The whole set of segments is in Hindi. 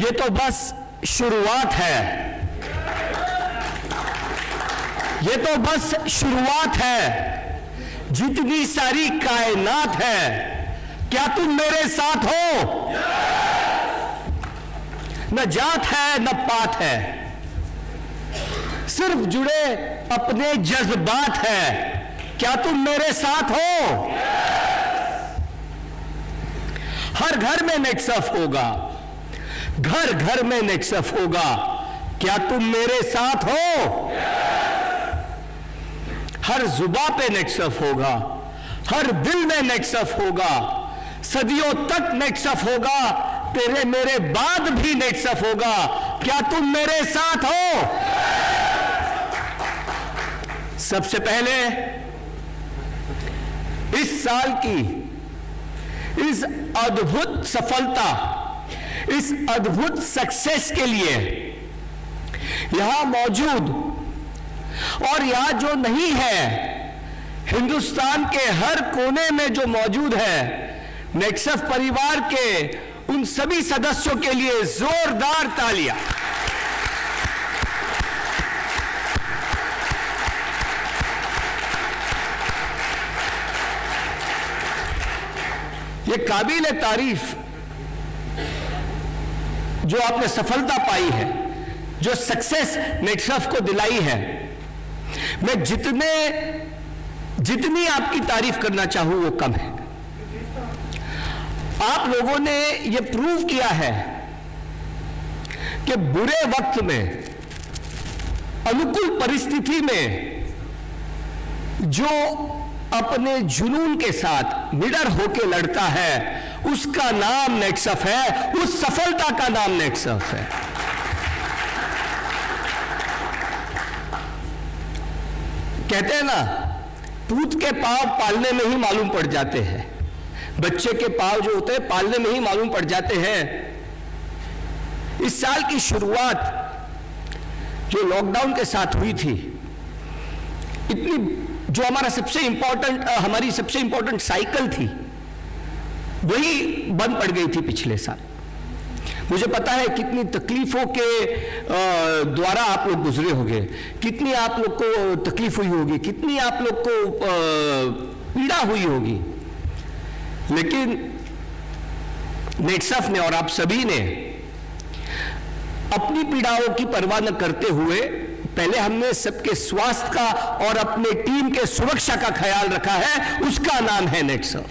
ये तो बस शुरुआत है, ये तो बस शुरुआत है, जितनी सारी कायनात है, क्या तुम मेरे साथ हो? न जात है न पात है, सिर्फ जुड़े अपने जज्बात है, क्या तुम मेरे साथ हो? हर घर में नेक्सफ होगा, घर घर में नेक्सफ होगा, क्या तुम मेरे साथ हो? हर जुबा पे नेक्सफ होगा, हर दिल में नेक्सफ होगा, सदियों तक नेक्सफ होगा, तेरे मेरे बाद भी नेक्सफ होगा, क्या तुम मेरे साथ हो? सबसे पहले इस साल की इस अद्भुत सफलता, इस अद्भुत सक्सेस के लिए यहां मौजूद और यहां जो नहीं है, हिंदुस्तान के हर कोने में जो मौजूद है, नेक्सफ परिवार के उन सभी सदस्यों के लिए जोरदार तालियां। ये काबिल तारीफ जो आपने सफलता पाई है, जो सक्सेस नेक्सफ को दिलाई है, मैं जितनी आपकी तारीफ करना चाहूं वो कम है। आप लोगों ने ये प्रूव किया है कि बुरे वक्त में, अनुकूल परिस्थिति में जो अपने जुनून के साथ निडर होकर लड़ता है, उसका नाम नेक्सफ है, उस सफलता का नाम नेक्सफ है। कहते हैं ना, पूत के पांव पालने में ही मालूम पड़ जाते हैं, बच्चे के पांव जो होते हैं पालने में ही मालूम पड़ जाते हैं। इस साल की शुरुआत जो लॉकडाउन के साथ हुई थी, इतनी जो हमारी सबसे इंपॉर्टेंट साइकिल थी, वही बंद पड़ गई थी पिछले साल। मुझे पता है कितनी तकलीफों के द्वारा आप लोग गुजरे होंगे, कितनी आप लोग को तकलीफ हुई होगी, कितनी आप लोग को पीड़ा हुई होगी, लेकिन नेक्सफ ने और आप सभी ने अपनी पीड़ाओं की परवाह न करते हुए पहले हमने सबके स्वास्थ्य का और अपने टीम के सुरक्षा का ख्याल रखा है, उसका नाम है नेक्सफ।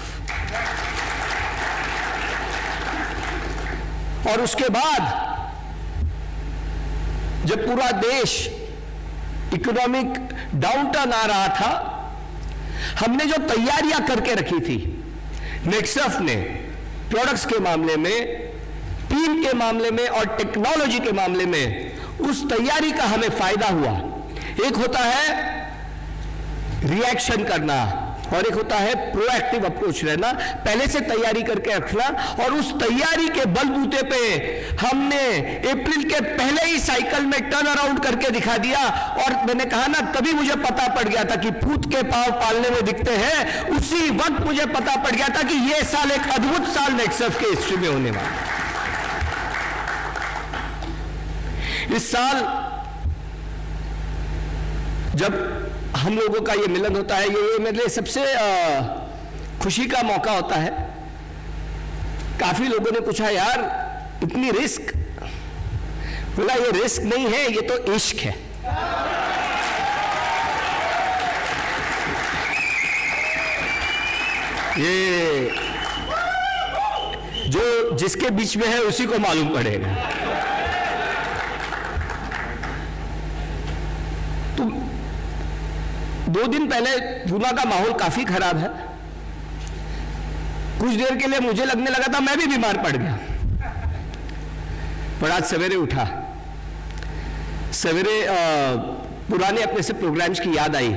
और उसके बाद जब पूरा देश इकोनॉमिक डाउनटर्न आ रहा था, हमने जो तैयारियां करके रखी थी, नेक्सफ ने प्रोडक्ट्स के मामले में, टीम के मामले में और टेक्नोलॉजी के मामले में, उस तैयारी का हमें फायदा हुआ। एक होता है रिएक्शन करना और एक होता है प्रोएक्टिव अप्रोच रहना, पहले से तैयारी करके रखना, और उस तैयारी के बलबूते पे हमने अप्रैल के पहले ही साइकिल में टर्न अराउंड करके दिखा दिया। और मैंने कहा ना, तभी मुझे पता पड़ गया था कि पूत के पांव पालने में दिखते हैं, उसी वक्त मुझे पता पड़ गया था कि यह साल एक अद्भुत साल नेक्सफ के हिस्ट्री में होने वाला। इस साल जब हम लोगों का ये मिलन होता है, ये मेरे लिए सबसे खुशी का मौका होता है। काफी लोगों ने पूछा, यार इतनी रिस्क? बोला ये रिस्क नहीं है, ये तो इश्क है। ये जो जिसके बीच में है उसी को मालूम पड़ेगा। तो 2 दिन पहले पूना का माहौल काफी खराब है। कुछ देर के लिए मुझे लगने लगा था मैं भी बीमार पड़ गया, पर आज सवेरे उठा, सवेरे पुराने अपने से प्रोग्राम्स की याद आई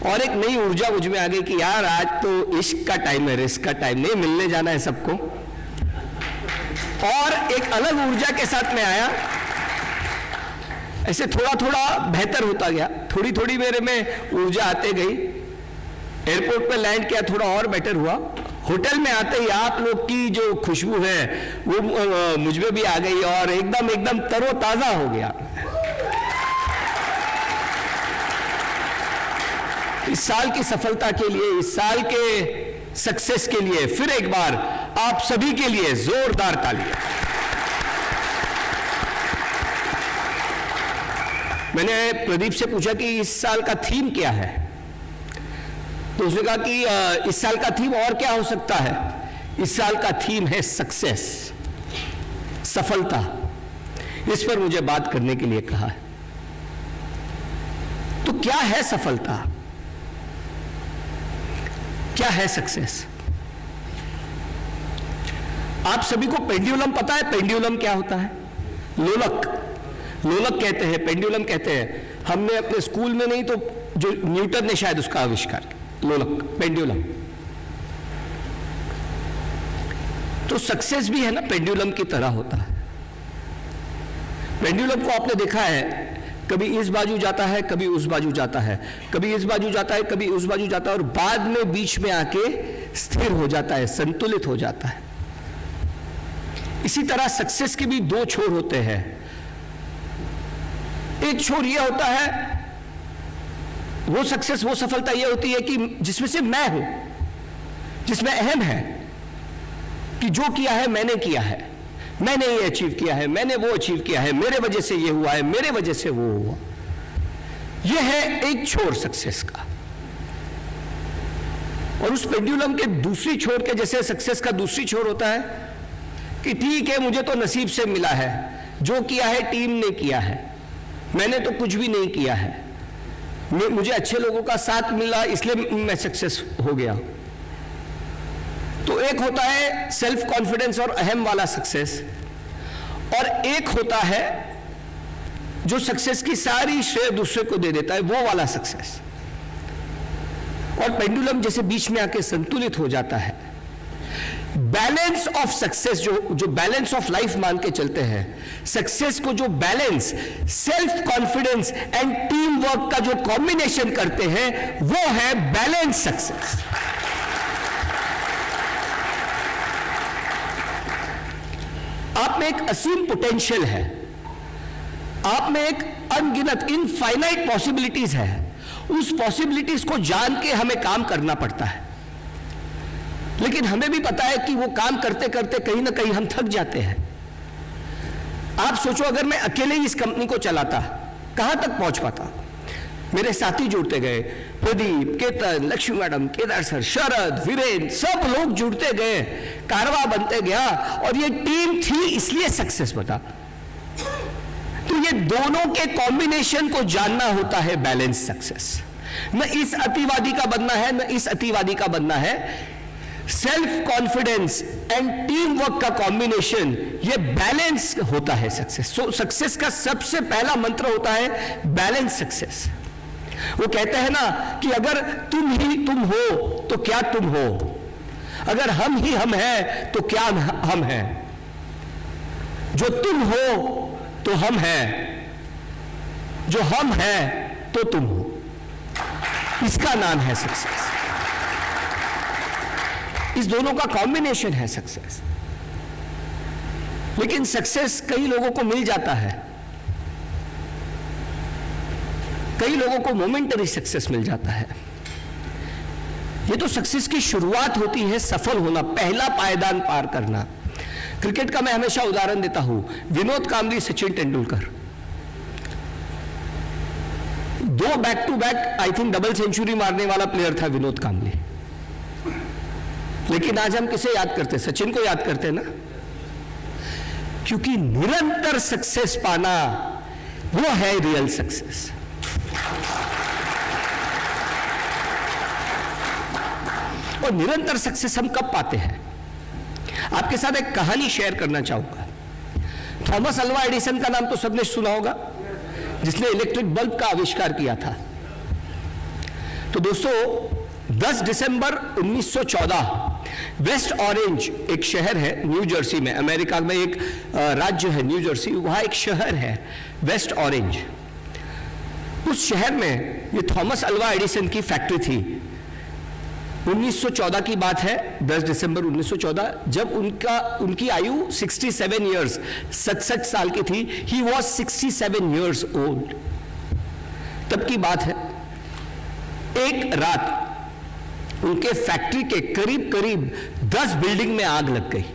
और एक नई ऊर्जा मुझ में आ गई कि यार आज तो इश्क का टाइम है, रिस्क का टाइम नहीं, मिलने जाना है सबको। और एक अलग ऊर्जा के साथ में आया, ऐसे थोड़ा थोड़ा बेहतर होता गया, थोड़ी थोड़ी मेरे में ऊर्जा आते गई। एयरपोर्ट पे लैंड किया, थोड़ा और बेटर हुआ होटल में आते ही आप लोग की जो खुशबू है वो मुझ में भी आ गई और एकदम एकदम तरोताजा हो गया। इस साल की सफलता के लिए, इस साल के सक्सेस के लिए फिर एक बार आप सभी के लिए जोरदार तालियां। मैंने प्रदीप से पूछा कि इस साल का थीम क्या है, तो उसने कहा कि इस साल का थीम और क्या हो सकता है। इस साल का थीम है सक्सेस, सफलता। इस पर मुझे बात करने के लिए कहा है। तो क्या है सफलता, क्या है सक्सेस? आप सभी को पेंडुलम पता है? पेंडुलम क्या होता है? लोलक, लोलक कहते हैं, पेंडुलम कहते हैं। हमने अपने स्कूल में नहीं तो जो न्यूटन ने शायद उसका आविष्कार किया, लोलक, पेंडुलम। तो सक्सेस भी है ना पेंडुलम की तरह होता है। पेंडुलम को आपने देखा है, कभी इस बाजू जाता है, कभी उस बाजू जाता है, कभी इस बाजू जाता है, कभी उस बाजू जाता है, और बाद में बीच में आके स्थिर हो जाता है, संतुलित हो जाता है। इसी तरह सक्सेस के भी दो छोर होते हैं। एक छोर यह होता है, वो सक्सेस, वो सफलता यह होती है कि जिसमें से मैं हूं, जिसमें अहम है कि जो किया है मैंने किया है, मैंने ये अचीव किया है, मैंने वो अचीव किया है, मेरे वजह से ये हुआ है, मेरे वजह से वो हुआ। यह है एक छोर सक्सेस का। और उस पेंडुलम के दूसरी छोर के जैसे सक्सेस का दूसरी छोर होता है कि ठीक है, मुझे तो नसीब से मिला है, जो किया है टीम ने किया है, मैंने तो कुछ भी नहीं किया है, मुझे अच्छे लोगों का साथ मिला इसलिए मैं सक्सेस हो गया। तो एक होता है सेल्फ कॉन्फिडेंस और अहम वाला सक्सेस, और एक होता है जो सक्सेस की सारी श्रेय दूसरे को दे देता है, वो वाला सक्सेस। और पेंडुलम जैसे बीच में आके संतुलित हो जाता है। बैलेंस ऑफ सक्सेस, जो बैलेंस ऑफ लाइफ मान के चलते हैं, सक्सेस को जो balance, self confidence and team work का जो कॉम्बिनेशन करते हैं, वो है बैलेंस सक्सेस। आप में एक असीम पोटेंशियल है, आप में एक अनगिनत, इनफाइनाइट पॉसिबिलिटीज है। उस पॉसिबिलिटीज को जान के हमें काम करना पड़ता है, लेकिन हमें भी पता है कि वो काम करते करते कहीं ना कहीं हम थक जाते हैं। आप सोचो, अगर मैं अकेले ही इस कंपनी को चलाता, कहां तक पहुंच पाता? मेरे साथी जुड़ते गए, प्रदीप, केतन, लक्ष्मी मैडम, केदार सर, शरद, वीरेंद्र, सब लोग जुड़ते गए, कारवा बनते गया, और ये टीम थी इसलिए सक्सेस बता। तो ये दोनों के कॉम्बिनेशन को जानना होता है बैलेंस सक्सेस। न इस अतिवादी का बनना है, न इस अतिवादी का बनना है। Self confidence and team work का कॉम्बिनेशन, ये बैलेंस होता है सक्सेस। सो सक्सेस का सबसे पहला मंत्र होता है बैलेंस सक्सेस। वो कहते हैं ना कि अगर तुम ही तुम हो तो क्या तुम हो, अगर हम ही हम हैं तो क्या हम हैं, जो तुम हो तो हम हैं, जो हम हैं तो तुम हो। इसका नाम है सक्सेस। इस दोनों का कॉम्बिनेशन है सक्सेस। लेकिन सक्सेस कई लोगों को मिल जाता है, कई लोगों को मोमेंटरी सक्सेस मिल जाता है। ये तो सक्सेस की शुरुआत होती है, सफल होना, पहला पायदान पार करना। क्रिकेट का मैं हमेशा उदाहरण देता हूं, Vinod Kambli, Sachin Tendulkar, 2 back to back I think double century मारने वाला प्लेयर था विनोद कांबली। लेकिन आज हम किसे याद करते? सचिन को याद करते हैं ना, क्योंकि निरंतर सक्सेस पाना वो है रियल सक्सेस। और निरंतर सक्सेस हम कब पाते हैं? आपके साथ एक कहानी शेयर करना चाहूंगा। थॉमस अल्वा एडिसन का नाम तो सबने सुना होगा, जिसने इलेक्ट्रिक बल्ब का आविष्कार किया था। तो दोस्तों, 10 दिसंबर 1914 वेस्ट ऑरेंज एक शहर है न्यू जर्सी में, अमेरिका में एक राज्य है न्यू जर्सी, वहां एक शहर है वेस्ट ऑरेंज। उस शहर में ये थॉमस अल्वा एडिसन की फैक्ट्री थी। 1914 की बात है, 10 दिसंबर 1914, जब उनकी आयु 67 ईयर्स 67 साल की थी। He was 67 years old. तब की बात है, एक रात उनके फैक्ट्री के करीब करीब 10 बिल्डिंग में आग लग गई,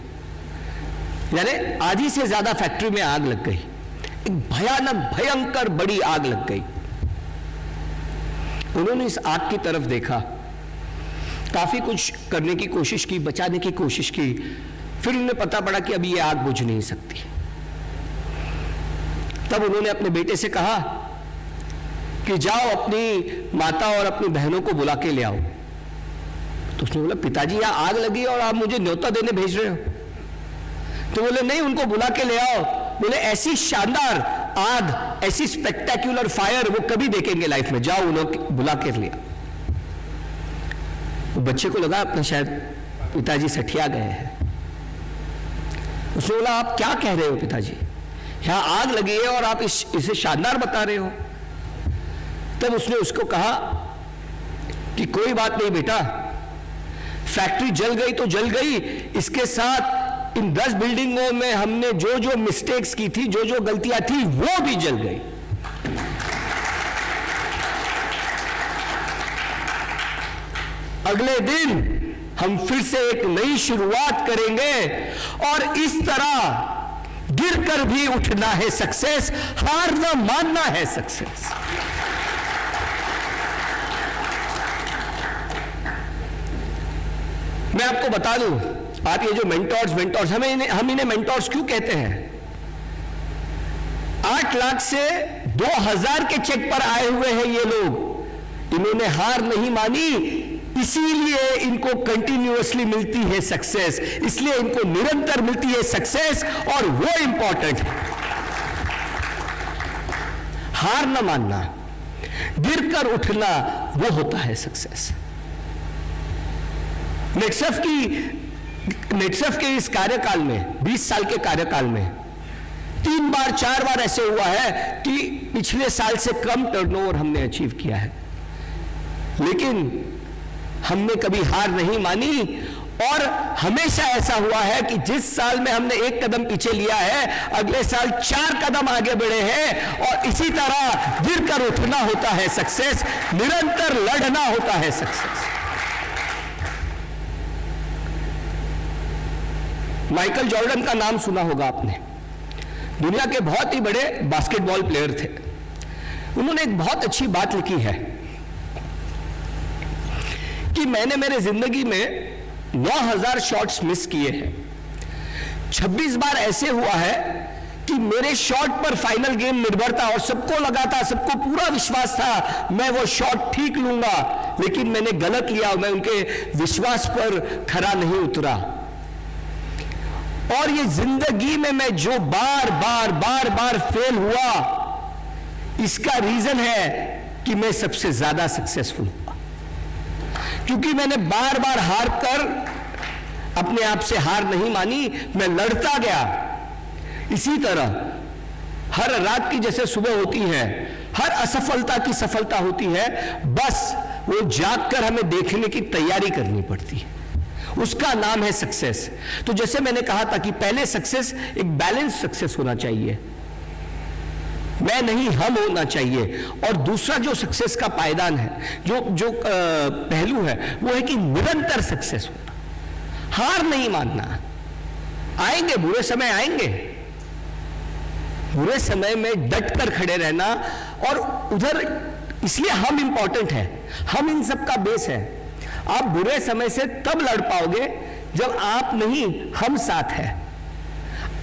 यानी आधी से ज्यादा फैक्ट्री में आग लग गई। एक भयानक भयंकर बड़ी आग लग गई। उन्होंने इस आग की तरफ देखा, काफी कुछ करने की कोशिश की, बचाने की कोशिश की, फिर उन्हें पता पड़ा कि अभी ये आग बुझ नहीं सकती। तब उन्होंने अपने बेटे से कहा कि जाओ अपनी माता और अपनी बहनों को बुला के ले आओ। तो उसने बोला, पिताजी यहां आग लगी और आप मुझे न्योता देने भेज रहे हो? तो बोले, नहीं, उनको बुला के ले आओ। बोले, ऐसी शानदार आग, ऐसी स्पेक्टेक्युलर फायर वो कभी देखेंगे लाइफ में, जाओ उन्हें बुला के लिया। बच्चे को लगा अपने शायद पिताजी सठिया गए हैं। उसने बोला, आप क्या कह रहे हो पिताजी, यहां आग लगी है और आप इसे शानदार बता रहे हो? तब उसने उसको कहा कि कोई बात नहीं बेटा, फैक्ट्री जल गई तो जल गई, इसके साथ इन 10 बिल्डिंगों में हमने जो जो मिस्टेक्स की थी, जो जो गलतियां थी, वो भी जल गई। अगले दिन हम फिर से एक नई शुरुआत करेंगे और इस तरह गिरकर भी उठना है सक्सेस, हार न मानना है सक्सेस। मैं आपको बता दूं, आप ये जो मेंटोर्स हम इन्हें मेंटोर्स क्यों कहते हैं? 8 लाख से 2000 के चेक पर आए हुए हैं ये लोग। इन्होंने हार नहीं मानी, इसीलिए इनको कंटिन्यूअसली मिलती है सक्सेस, इसलिए इनको निरंतर मिलती है सक्सेस, और वो इंपॉर्टेंट है। हार न मानना, गिरकर उठना, वो होता है सक्सेस। नेटसर्फ के इस कार्यकाल में, 20 साल के कार्यकाल में 3 बार 4 बार ऐसे हुआ है कि पिछले साल से कम टर्नओवर हमने अचीव किया है, लेकिन हमने कभी हार नहीं मानी, और हमेशा ऐसा हुआ है कि जिस साल में हमने 1 कदम पीछे लिया है, अगले साल 4 कदम आगे बढ़े हैं। और इसी तरह गिरकर उठना होता है सक्सेस, निरंतर लड़ना होता है सक्सेस। माइकल जॉर्डन का नाम सुना होगा आपने, दुनिया के बहुत ही बड़े बास्केटबॉल प्लेयर थे। उन्होंने एक बहुत अच्छी बात लिखी है कि मैंने मेरे जिंदगी में 9000 शॉट्स मिस किए हैं। 26 बार ऐसे हुआ है कि मेरे शॉट पर फाइनल गेम निर्भर था, और सबको लगा था, सबको पूरा विश्वास था मैं वो शॉट ठीक लूंगा, लेकिन मैंने गलत लिया, मैं उनके विश्वास पर खरा नहीं उतरा। और ये जिंदगी में मैं जो बार बार फेल हुआ, इसका रीजन है कि मैं सबसे ज्यादा सक्सेसफुल हुआ, क्योंकि मैंने बार बार हार कर अपने आप से हार नहीं मानी, मैं लड़ता गया। इसी तरह हर रात की जैसे सुबह होती है, हर असफलता की सफलता होती है, बस वो जागकर हमें देखने की तैयारी करनी पड़ती है, उसका नाम है सक्सेस। तो जैसे मैंने कहा था कि पहले सक्सेस एक बैलेंस सक्सेस होना चाहिए, मैं नहीं हम होना चाहिए। और दूसरा जो सक्सेस का पायदान है, जो पहलू है, वो है कि निरंतर सक्सेस होना, हार नहीं मानना। आएंगे बुरे समय, आएंगे, बुरे समय में डट कर खड़े रहना, और उधर इसलिए हम इंपॉर्टेंट है, हम इन सब का बेस है। आप बुरे समय से तब लड़ पाओगे जब आप नहीं, हम साथ है।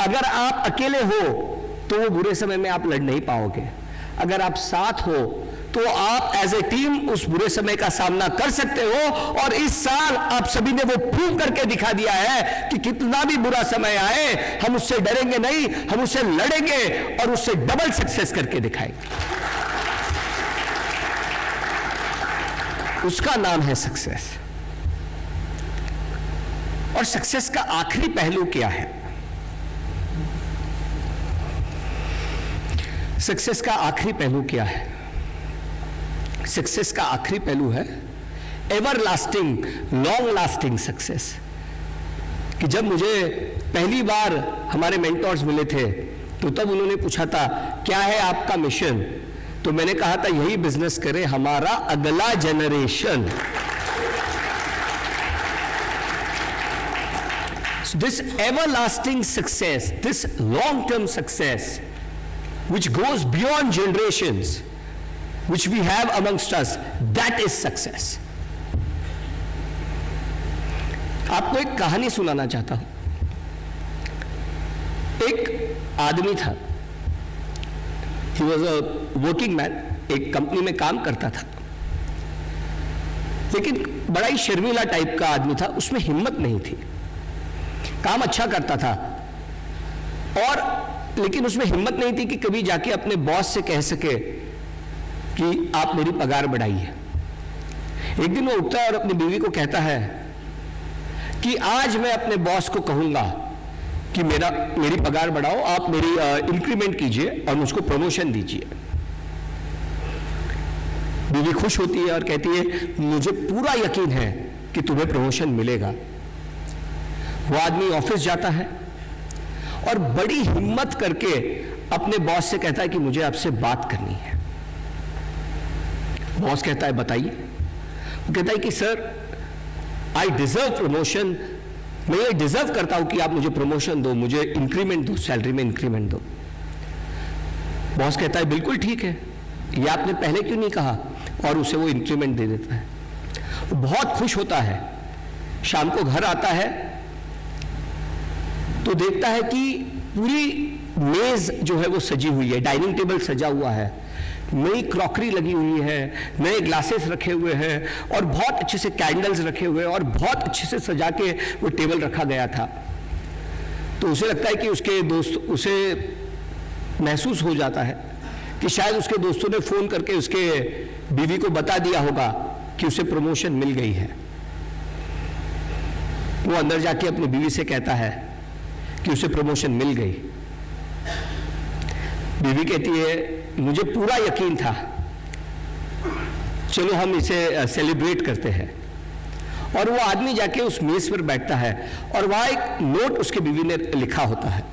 अगर आप अकेले हो तो वो बुरे समय में आप लड़ नहीं पाओगे। अगर आप साथ हो तो आप एज ए टीम उस बुरे समय का सामना कर सकते हो। और इस साल आप सभी ने वो प्रूव करके दिखा दिया है कि कितना भी बुरा समय आए, हम उससे डरेंगे नहीं, हम उससे लड़ेंगे और उससे डबल सक्सेस करके दिखाएंगे। उसका नाम है सक्सेस। और सक्सेस का आखिरी पहलू क्या है? सक्सेस का आखिरी पहलू क्या है? सक्सेस का आखिरी पहलू है ever lasting, long lasting success. कि जब मुझे पहली बार हमारे मेंटोर्स मिले थे तो तब उन्होंने पूछा था क्या है आपका मिशन, तो मैंने कहा था यही बिजनेस करे हमारा अगला generation. So this everlasting success, this long-term success, which goes beyond generations, which we have amongst us, that is success. आपको एक कहानी सुनाना चाहता हूं। एक आदमी था, he was a working man, एक कंपनी में काम करता था, लेकिन बड़ा ही शर्मीला टाइप का आदमी था, उसमें हिम्मत नहीं थी। काम अच्छा करता था और लेकिन उसमें हिम्मत नहीं थी कि कभी जाके अपने बॉस से कह सके कि आप मेरी पगार बढ़ाइए। एक दिन वो उठता है और अपनी बीवी को कहता है कि आज मैं अपने बॉस को कहूंगा कि मेरी पगार बढ़ाओ, आप मेरी इंक्रीमेंट कीजिए और मुझको प्रमोशन दीजिए। बीवी खुश होती है और कहती है मुझे पूरा यकीन है कि तुम्हें प्रमोशन मिलेगा। वो आदमी ऑफिस जाता है और बड़ी हिम्मत करके अपने बॉस से कहता है कि मुझे आपसे बात करनी है। बॉस कहता है बताइए। वो कहता है कि सर आई डिजर्व प्रमोशन, मैं ये डिजर्व करता हूं कि आप मुझे प्रमोशन दो, मुझे इंक्रीमेंट दो, सैलरी में इंक्रीमेंट दो। बॉस कहता है बिल्कुल ठीक है, ये आपने पहले क्यों नहीं कहा, और उसे वो इंक्रीमेंट दे देता है। वो बहुत खुश होता है। शाम को घर आता है तो देखता है कि पूरी मेज जो है वो सजी हुई है, डाइनिंग टेबल सजा हुआ है, नई क्रॉकरी लगी हुई है, नए ग्लासेस रखे हुए हैं और बहुत अच्छे से कैंडल्स रखे हुए हैं और बहुत अच्छे से सजा के वो टेबल रखा गया था। तो उसे लगता है कि उसके दोस्त, उसे महसूस हो जाता है कि शायद उसके दोस्तों ने फोन करके उसके बीवी को बता दिया होगा कि उसे प्रमोशन मिल गई है। वो अंदर जाके अपनी बीवी से कहता है कि उसे प्रमोशन मिल गई। बीवी कहती है मुझे पूरा यकीन था, चलो हम इसे सेलिब्रेट करते हैं। और वो आदमी जाके उस मेज पर बैठता है और वहां एक नोट उसके बीवी ने लिखा होता है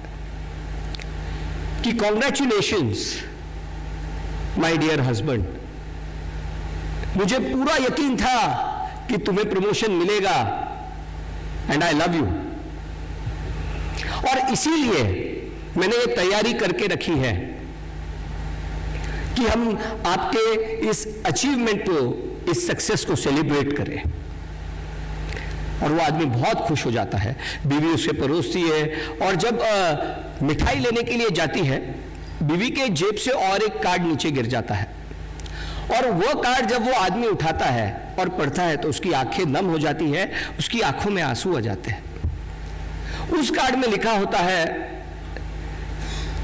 कि कॉन्ग्रेचुलेशंस माय डियर हस्बैंड, मुझे पूरा यकीन था कि तुम्हें प्रमोशन मिलेगा एंड आई लव यू, और इसीलिए मैंने ये तैयारी करके रखी है कि हम आपके इस अचीवमेंट को, इस सक्सेस को सेलिब्रेट करें। और वो आदमी बहुत खुश हो जाता है। बीवी उसे परोसती है और जब मिठाई लेने के लिए जाती है, बीवी के जेब से और एक कार्ड नीचे गिर जाता है और वो कार्ड जब वो आदमी उठाता है और पढ़ता है तो उसकी आंखें नम हो जाती है, उसकी आंखों में आंसू आ जाते हैं। उस कार्ड में लिखा होता है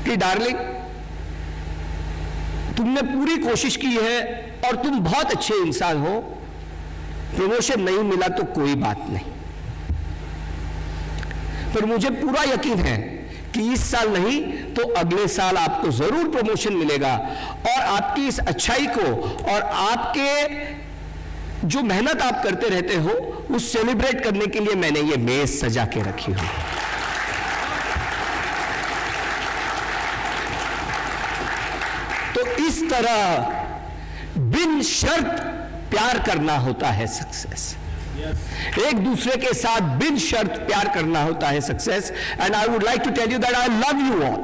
कि डार्लिंग, तुमने पूरी कोशिश की है और तुम बहुत अच्छे इंसान हो, प्रमोशन नहीं मिला तो कोई बात नहीं, पर मुझे पूरा यकीन है कि इस साल नहीं तो अगले साल आपको जरूर प्रमोशन मिलेगा। और आपकी इस अच्छाई को और आपके जो मेहनत आप करते रहते हो उस सेलिब्रेट करने के लिए मैंने ये मेज सजा के रखी हुई। तो इस तरह बिन शर्त प्यार करना होता है सक्सेस। एक दूसरे के साथ बिन शर्त प्यार करना होता है success. And I would like to tell you that I love you all.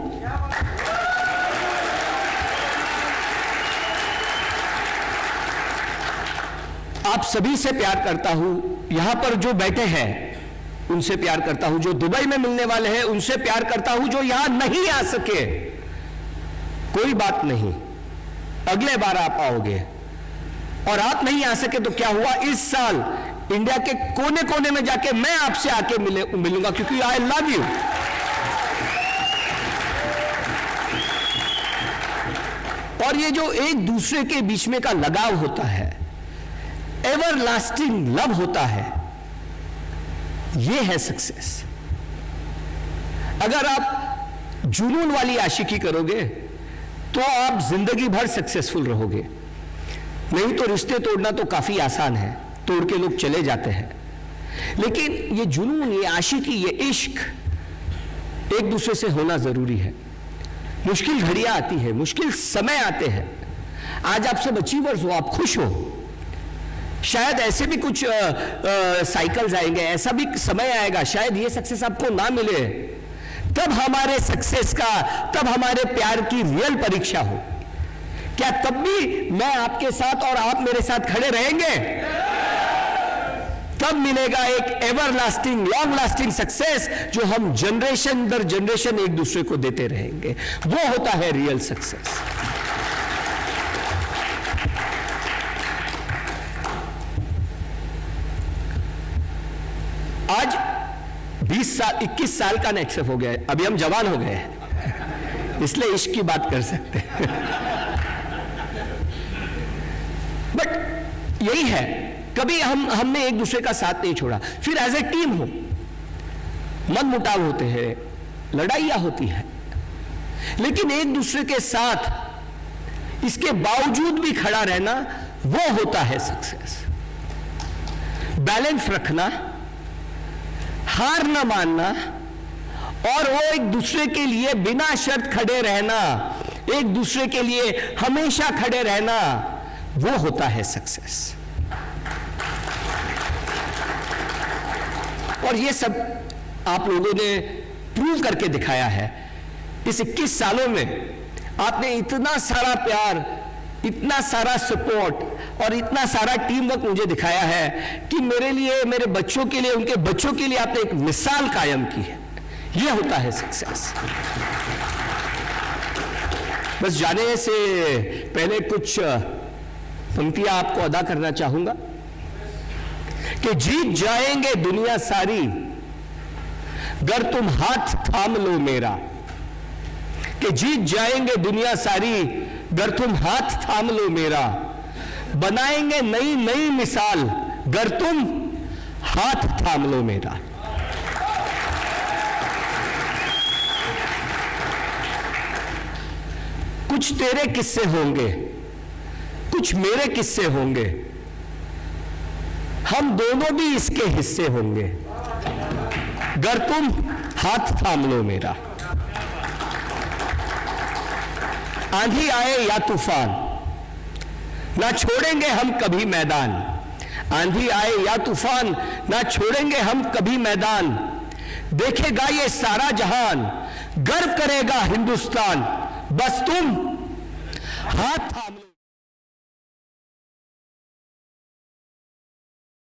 आप सभी से प्यार करता हूं, यहां पर जो बैठे हैं उनसे प्यार करता हूं, जो दुबई में मिलने वाले हैं उनसे प्यार करता हूं, जो यहां नहीं आ सके कोई बात नहीं, अगले बार आप आओगे। और आप नहीं आ सके तो क्या हुआ, इस साल इंडिया के कोने कोने में जाके मैं आपसे आके मिलूंगा, क्योंकि आई लव यू। और ये जो एक दूसरे के बीच में का लगाव होता है, एवर लास्टिंग लव होता है, ये है सक्सेस। अगर आप जुनून वाली आशिकी करोगे तो आप जिंदगी भर सक्सेसफुल रहोगे, नहीं तो रिश्ते तोड़ना तो काफी आसान है। तोड़ के लोग चले जाते हैं। लेकिन ये जुनून, ये आशिकी, ये इश्क एक दूसरे से होना जरूरी है। मुश्किल घड़ियां आती है, मुश्किल समय आते हैं। आज आप सब अचीवर्स हो, आप खुश हो, शायद ऐसे भी कुछ साइकिल्स आएंगे, ऐसा भी समय आएगा शायद ये सक्सेस आपको ना मिले, तब हमारे सक्सेस का, तब हमारे प्यार की रियल परीक्षा हो। क्या तब भी मैं आपके साथ और आप मेरे साथ खड़े रहेंगे? तब मिलेगा एक ever lasting, long lasting success जो हम जनरेशन दर जनरेशन एक दूसरे को देते रहेंगे। वो होता है रियल सक्सेस। आज 20 साल 21 साल का नेक्स्ट हो गया है, अभी हम जवान हो गए हैं, इसलिए इश्क की बात कर सकते हैं। बट यही है, कभी हमने एक दूसरे का साथ नहीं छोड़ा। फिर एज ए टीम हो, मन मुटाव होते हैं, लड़ाइयां होती है, लेकिन एक दूसरे के साथ इसके बावजूद भी खड़ा रहना, वो होता है सक्सेस। बैलेंस रखना, हार न मानना, और वो एक दूसरे के लिए बिना शर्त खड़े रहना, एक दूसरे के लिए हमेशा खड़े रहना, वो होता है सक्सेस। और ये सब आप लोगों ने प्रूव करके दिखाया है। इस 21 सालों में आपने इतना सारा प्यार, इतना सारा सपोर्ट और इतना सारा टीम वर्क मुझे दिखाया है कि मेरे लिए, मेरे बच्चों के लिए, उनके बच्चों के लिए आपने एक मिसाल कायम की है। यह होता है सक्सेस। बस जाने से पहले कुछ पंक्तियां आपको अदा करना चाहूंगा कि जीत जाएंगे दुनिया सारी गर तुम हाथ थाम लो मेरा, कि जीत जाएंगे दुनिया सारी गर तुम हाथ थाम लो मेरा, बनाएंगे नई नई मिसाल गर तुम हाथ थाम लो मेरा। कुछ तेरे किस्से होंगे, कुछ मेरे किस्से होंगे, हम दोनों भी इसके हिस्से होंगे गर तुम हाथ थाम लो मेरा। आंधी आए या तूफान ना छोड़ेंगे हम कभी मैदान, आंधी आए या तूफान ना छोड़ेंगे हम कभी मैदान, देखेगा ये सारा जहान, गर्व करेगा हिंदुस्तान, बस तुम हाथ